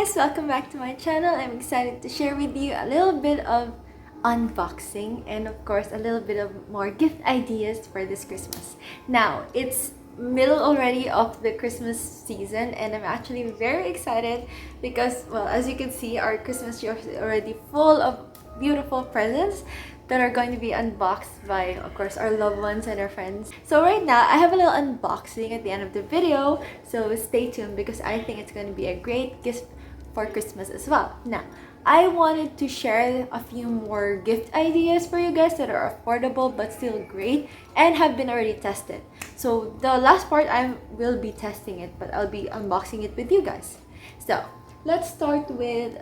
guys, welcome back to my channel. I'm excited to share with you a little bit of unboxing and of course a little bit of more gift ideas for this Christmas. Now, it's middle already of the Christmas season and I'm actually very excited because, well, as you can see, our Christmas tree is already full of beautiful presents that are going to be unboxed by, of course, our loved ones and our friends. So right now, I have a little unboxing at the end of the video, so stay tuned because I think it's going to be a great gift for Christmas as well. Now, I wanted to share a few more gift ideas for you guys that are affordable but still great and have been already tested. So the last part, I will be testing it, but I'll be unboxing it with you guys. So let's start with,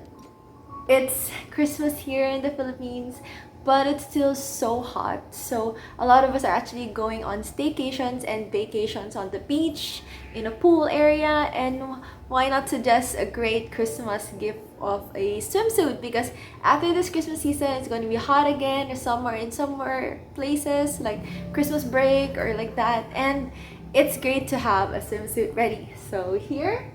it's Christmas here in the Philippines, but it's still so hot. So a lot of us are actually going on staycations and vacations on the beach, in a pool area, and why not suggest a great Christmas gift of a swimsuit? Because after this Christmas season, it's going to be hot again, or somewhere in somewhere places like Christmas break or like that, and it's great to have a swimsuit ready. So here,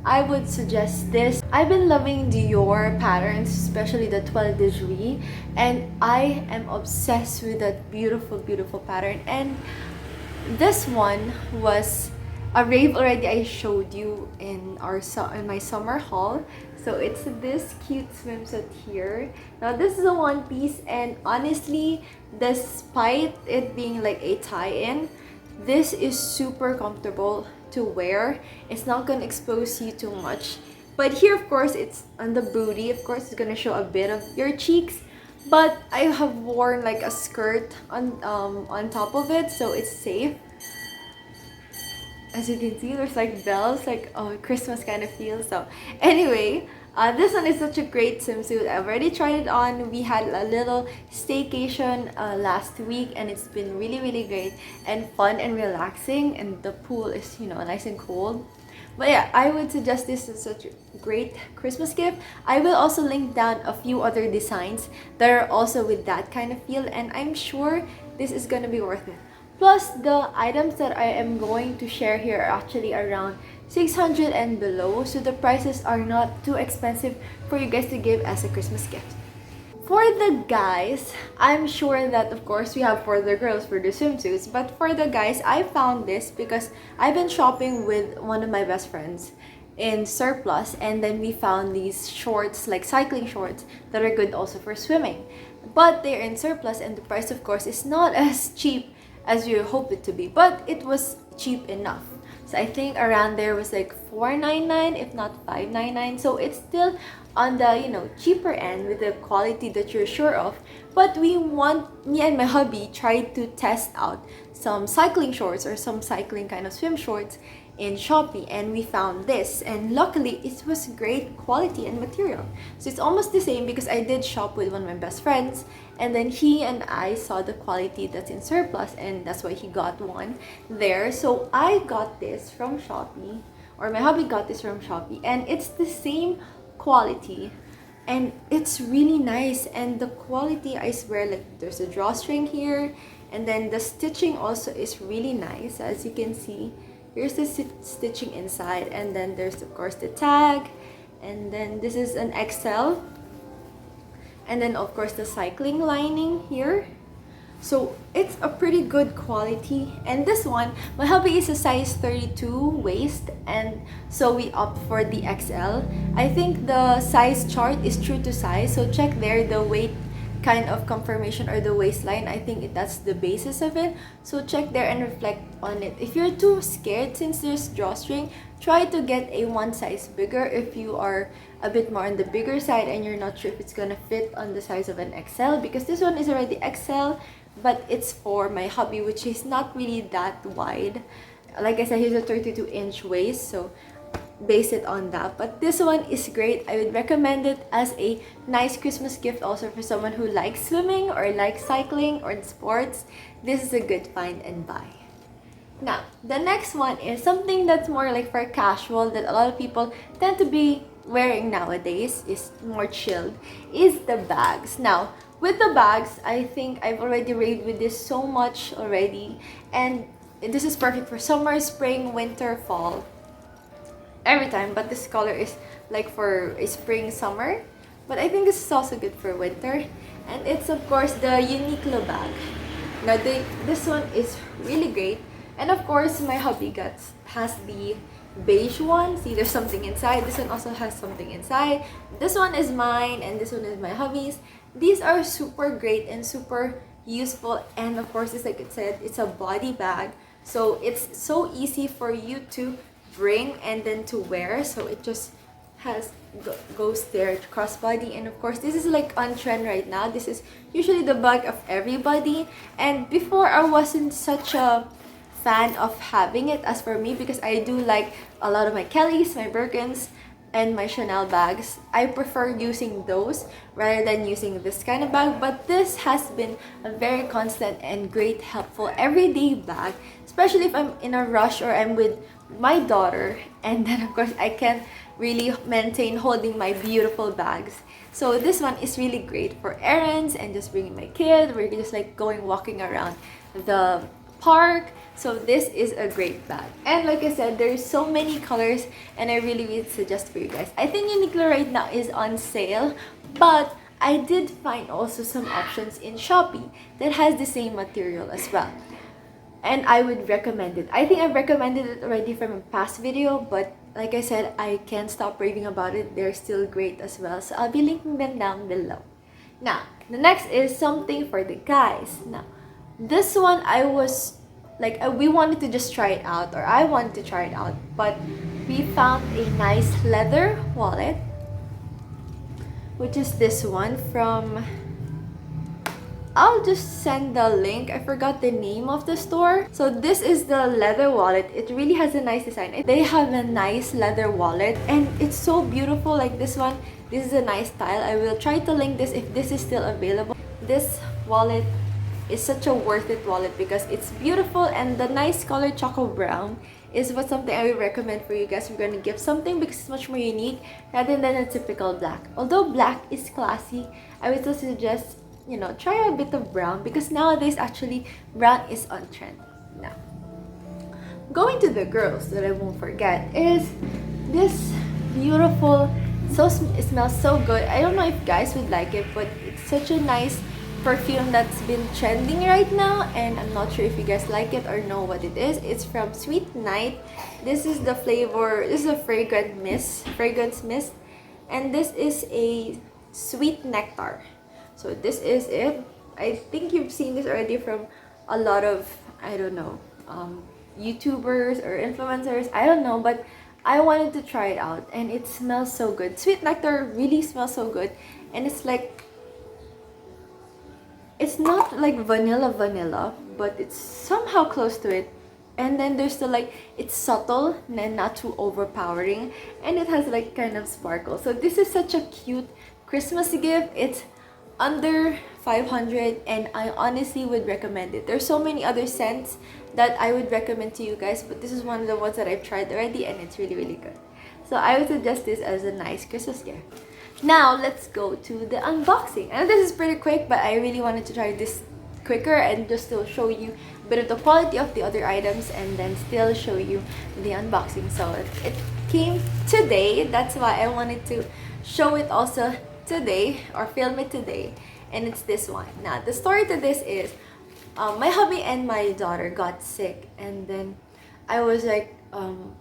I would suggest this. I've been loving Dior patterns, especially the Toile de Juillet, and I am obsessed with that beautiful pattern. And this one was a rave already I showed you in my summer haul. So it's this cute swimsuit here. Now this is a one piece, and honestly, despite it being like a tie-in, this is super comfortable to wear. It's not gonna expose you too much, but here of course it's on the booty. Of course it's gonna show a bit of your cheeks, but I have worn like a skirt on top of it, so it's safe. As you can see, there's like bells, like Christmas kind of feel. So anyway, this one is such a great swimsuit. I've already tried it on. We had a little staycation last week and it's been really great and fun and relaxing, and the pool is, you know, nice and cold. But yeah, I would suggest this as such a great Christmas gift. I will also link down a few other designs that are also with that kind of feel, and I'm sure this is gonna be worth it. Plus, the items that I am going to share here are actually around 600 and below, so the prices are not too expensive for you guys to give as a Christmas gift. For the guys, I'm sure that of course we have for the girls for the swimsuits, but for the guys, I found this because I've been shopping with one of my best friends in surplus, and then we found these shorts, like cycling shorts, that are good also for swimming. But they're in surplus and the price of course is not as cheap as you hope it to be, but it was cheap enough. So I think around there was like $4.99, if not $5.99. So it's still on the, you know, cheaper end with the quality that you're sure of. But me and my hubby tried to test out some cycling shorts or some cycling kind of swim shorts in Shopee, and we found this, and luckily it was great quality and material. So it's almost the same because I did shop with one of my best friends, and then he and I saw the quality that's in surplus, and that's why he got one there. So I got this from Shopee, or my hubby got this from Shopee, and it's the same quality and it's really nice. And the quality, I swear, like there's a drawstring here, and then the stitching also is really nice. As you can see, here's the stitching inside, and then there's of course the tag, and then this is an XL, and then of course the cycling lining here. So it's a pretty good quality. And this one, my hubby is a size 32 waist, and so we opt for the XL. I think the size chart is true to size, so check there the weight kind of confirmation or the waistline. I think that's the basis of it, so check there and reflect on it. If you're too scared since there's drawstring, try to get a one size bigger if you are a bit more on the bigger side and you're not sure if it's gonna fit on the size of an XL, because this one is already XL, but it's for my hubby, which is not really that wide. Like I said, he's a 32-inch waist, so base it on that. But this one is great. I would recommend it as a nice Christmas gift also for someone who likes swimming or likes cycling or sports. This is a good find and buy. Now, the next one is something that's more like for casual, that a lot of people tend to be wearing nowadays, is more chilled, is the bags. Now, with the bags, I think I've already raved with this so much already, and this is perfect for summer, spring, winter, fall. every time, but this color is like for a spring summer, but I think this is also good for winter. And it's of course the Uniqlo bag. Now this one is really great, and of course my hubby has the beige one. See, there's something inside. This one also has something inside. This one is mine and this one is my hubby's. These are super great and super useful, and of course, it's like it said, it's a body bag, so it's so easy for you to bring and then to wear. So it just goes there crossbody, and of course this is like on trend right now. This is usually the bag of everybody, and before I wasn't such a fan of having it as for me, because I do like a lot of my Kellys, my Birkins, and my Chanel bags. I prefer using those rather than using this kind of bag, but this has been a very constant and great helpful everyday bag, especially if I'm in a rush or I'm with my daughter, and then of course I can't really maintain holding my beautiful bags. So this one is really great for errands and just bringing my kid. We're just like walking around the park. So this is a great bag, and like I said, there's so many colors, and I really suggest for you guys. I think Uniqlo right now is on sale, but I did find also some options in Shopee that has the same material as well, and I would recommend it. I think I've recommended it already from a past video, but like I said, I can't stop raving about it. They're still great as well, so I'll be linking them down below. Now the next is something for the guys. Now this one I was like, we wanted to just try it out, or I wanted to try it out, but we found a nice leather wallet, which is this one from, I'll just send the link. I forgot the name of the store. So this is the leather wallet. It really has a nice design. They have a nice leather wallet, and it's so beautiful. Like this one, this is a nice style. I will try to link this if this is still available. This wallet is such a worth it wallet because it's beautiful, and the nice color choco brown is something I would recommend for you guys if you're going to give something, because it's much more unique rather than a typical black. Although black is classy, I would still suggest, you know, try a bit of brown, because nowadays actually brown is on trend. Now going to the girls that I won't forget is this beautiful, it smells so good. I don't know if guys would like it, but it's such a nice perfume that's been trending right now, and I'm not sure if you guys like it or know what it is. It's from Sweet Night. This is the flavor, this is a fragrance mist, and this is a sweet nectar. So this is it. I think you've seen this already from a lot of, I don't know, YouTubers or influencers, I don't know, but I wanted to try it out, and it smells so good. Sweet nectar really smells so good, and it's like, it's not like vanilla, but it's somehow close to it. And then there's still like, it's subtle and not too overpowering, and it has like kind of sparkle. So this is such a cute Christmas gift. It's under 500, and I honestly would recommend it. There's so many other scents that I would recommend to you guys, but this is one of the ones that I've tried already, and it's really good. So I would suggest this as a nice Christmas gift. Now let's go to the unboxing. And this is pretty quick, but I really wanted to try this quicker and just to show you a bit of the quality of the other items, and then still show you the unboxing. So it came today, that's why I wanted to show it also today, or film it today, and it's this one. Now the story to this is, my hubby and my daughter got sick, and then I was like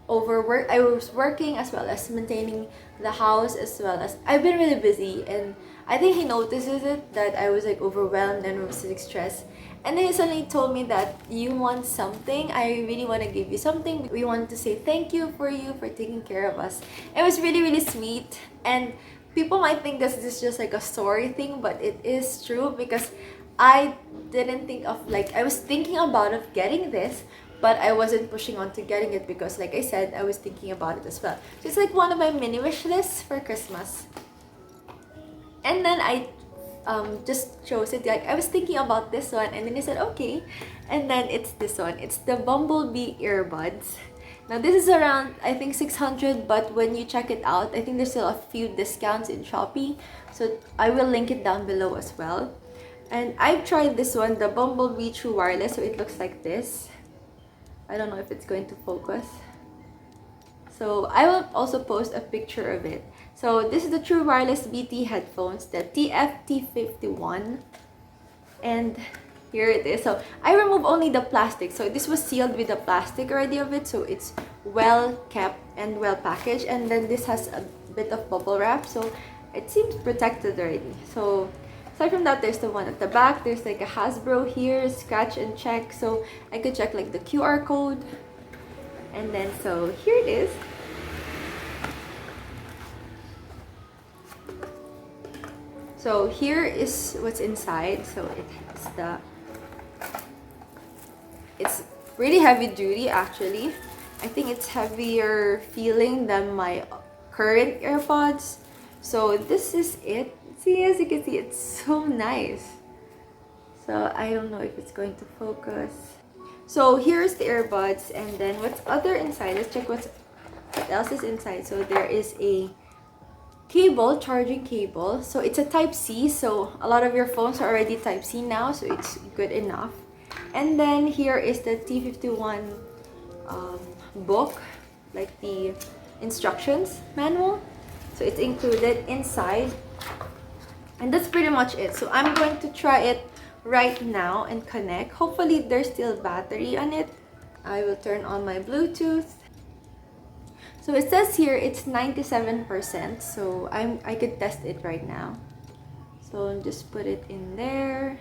overworked. I was working as well as maintaining the house, as well as I've been really busy, and I think he notices it that I was like overwhelmed and was like stressed. And then he suddenly told me that, you want something? I really want to give you something. We want to say thank you for taking care of us. It was really sweet, and people might think this is just like a story thing, but it is true, because I didn't think of, like, I was thinking about getting this, but I wasn't pushing on to getting it because, like I said, I was thinking about it as well. So it's like one of my mini wish lists for Christmas. And then I just chose it. Like, I was thinking about this one, and then I said okay, and then it's this one. It's the Bumblebee earbuds. Now this is around, I think, 600, but when you check it out, I think there's still a few discounts in Shopee, so I will link it down below as well. And I've tried this one, the Bumblebee True Wireless, so it looks like this. I don't know if it's going to focus. So I will also post a picture of it. So this is the True Wireless BT headphones, the TFT51. And here it is. So I removed only the plastic. So this was sealed with the plastic already of it. So it's well kept and well packaged. And then this has a bit of bubble wrap. So it seems protected already. So aside from that, there's the one at the back. There's like a Hasbro here, scratch and check. So I could check like the QR code. And then so here it is. So here is what's inside. So it has it's really heavy duty actually. I think it's heavier feeling than my current AirPods. So this is it. See, as you can see, it's so nice. So I don't know if it's going to focus. So here's the earbuds, and then what's other inside? Let's check what else is inside. So there is a cable, charging cable. So it's a type C, so a lot of your phones are already type C now, so it's good enough. And then here is the T51 book, like the instructions manual. So it's included inside, and that's pretty much it. So I'm going to try it right now and connect. Hopefully there's still battery on it. I will turn on my Bluetooth. So it says here it's 97%, so I could test it right now. So just put it in there.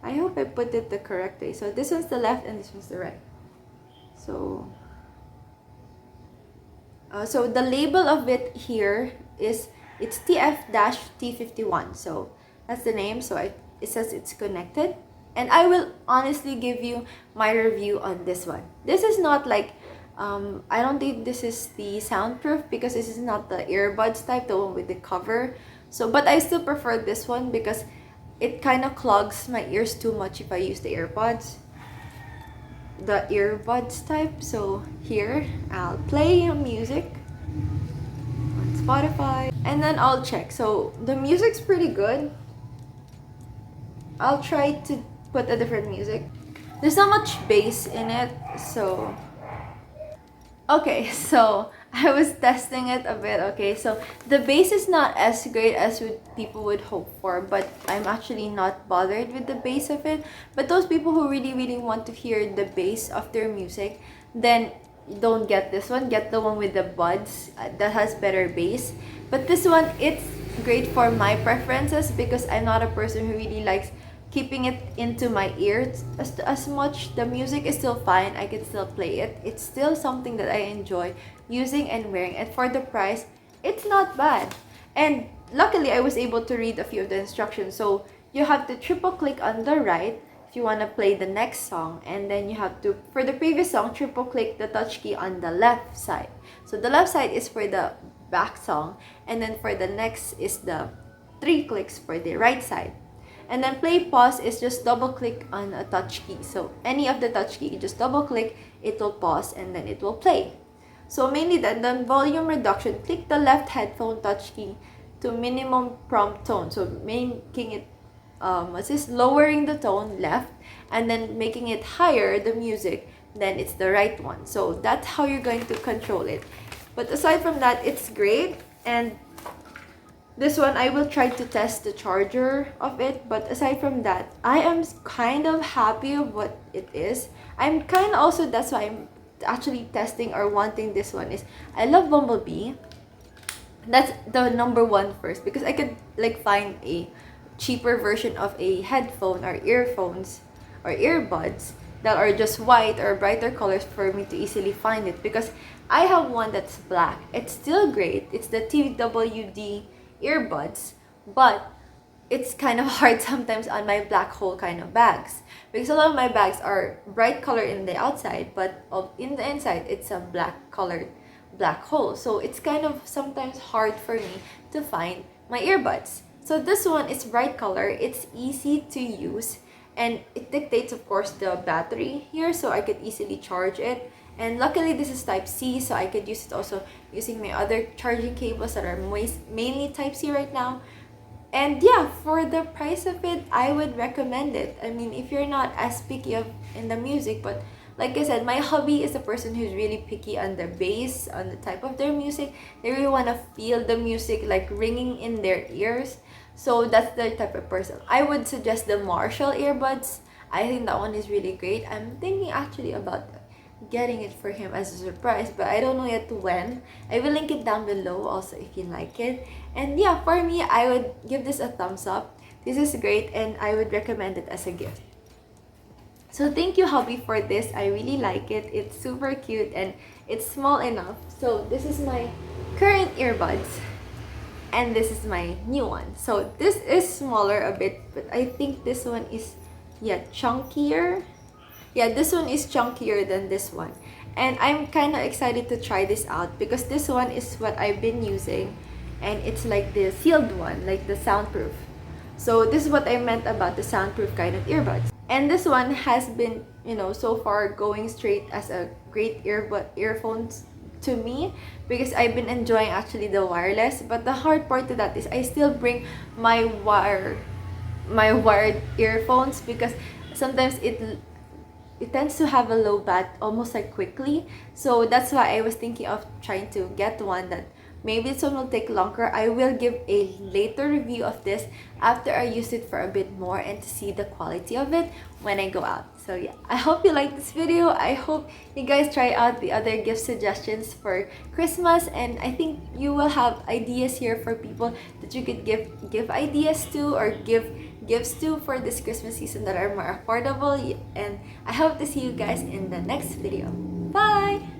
I hope I put it the correct way. So this one's the left and this one's the right. So so the label of it here is it's TF-T51. So that's the name. So it says it's connected. And I will honestly give you my review on this one. This is not like I don't think this is the soundproof because this is not the earbuds type, the one with the cover. So, but I still prefer this one because it kind of clogs my ears too much if I use the earbuds type. So here, I'll play music on Spotify and then I'll check. So the music's pretty good. I'll try to put a different music. There's not much bass in it, so okay, so I was testing it a bit. Okay, so the bass is not as great as people would hope for, but I'm actually not bothered with the bass of it. But those people who really want to hear the bass of their music, then don't get this one. Get the one with the buds that has better bass. But this one, it's great for my preferences because I'm not a person who really likes keeping it into my ears as much. The music is still fine, I can still play it. It's still something that I enjoy using and wearing, and for the price, it's not bad. And luckily, I was able to read a few of the instructions. So you have to triple click on the right if you want to play the next song, and then you have to, for the previous song, triple click the touch key on the left side. So the left side is for the back song, and then for the next is the 3 clicks for the right side. And then play pause is just double click on a touch key. So any of the touch key, you just double click, it will pause and then it will play. So mainly then volume reduction, click the left headphone touch key to minimum prompt tone. So making it, lowering the tone left and then making it higher, the music, then it's the right one. So that's how you're going to control it. But aside from that, it's great. And this one, I will try to test the charger of it, but aside from that, I am kind of happy with what it is. I'm kind of also, that's why I'm actually testing or wanting this one, is I love Bumblebee. That's the number one first, because I could like find a cheaper version of a headphone or earphones or earbuds that are just white or brighter colors for me to easily find it, because I have one that's black. It's still great. It's the TWD earbuds, but it's kind of hard sometimes on my black hole kind of bags, because a lot of my bags are bright color in the outside, but in the inside it's a black colored black hole. So it's kind of sometimes hard for me to find my earbuds. So this one is bright color, it's easy to use, and it dictates of course the battery here, so I could easily charge it. And luckily this is type C, so I could use it also using my other charging cables that are mainly type C right now. And yeah, for the price of it, I would recommend it. I mean, if you're not as picky in the music, but like I said, my hubby is a person who's really picky on the bass, on the type of their music. They really want to feel the music like ringing in their ears. So that's the type of person. I would suggest the Marshall earbuds. I think that one is really great. I'm thinking actually about getting it for him as a surprise, but I don't know yet when. I will link it down below also if you like it. And yeah, for me, I would give this a thumbs up. This is great and I would recommend it as a gift. So thank you, hubby, for this. I really like it. It's super cute and it's small enough. So this is my current earbuds and this is my new one. So this is smaller a bit, but I think this one is, yeah, chunkier. Yeah, this one is chunkier than this one. And I'm kind of excited to try this out because this one is what I've been using and it's like the sealed one, like the soundproof. So this is what I meant about the soundproof kind of earbuds. And this one has been, so far going straight as a great earphones to me because I've been enjoying actually the wireless. But the hard part to that is I still bring my wired earphones because sometimes it tends to have a low bat almost like quickly. So that's why I was thinking of trying to get one that maybe this one will take longer. I will give a later review of this after I use it for a bit more and to see the quality of it when I go out. So yeah, I hope you liked this video. I hope you guys try out the other gift suggestions for Christmas, and I think you will have ideas here for people that you could give ideas to or give gifts to for this Christmas season that are more affordable. And I hope to see you guys in the next video. Bye!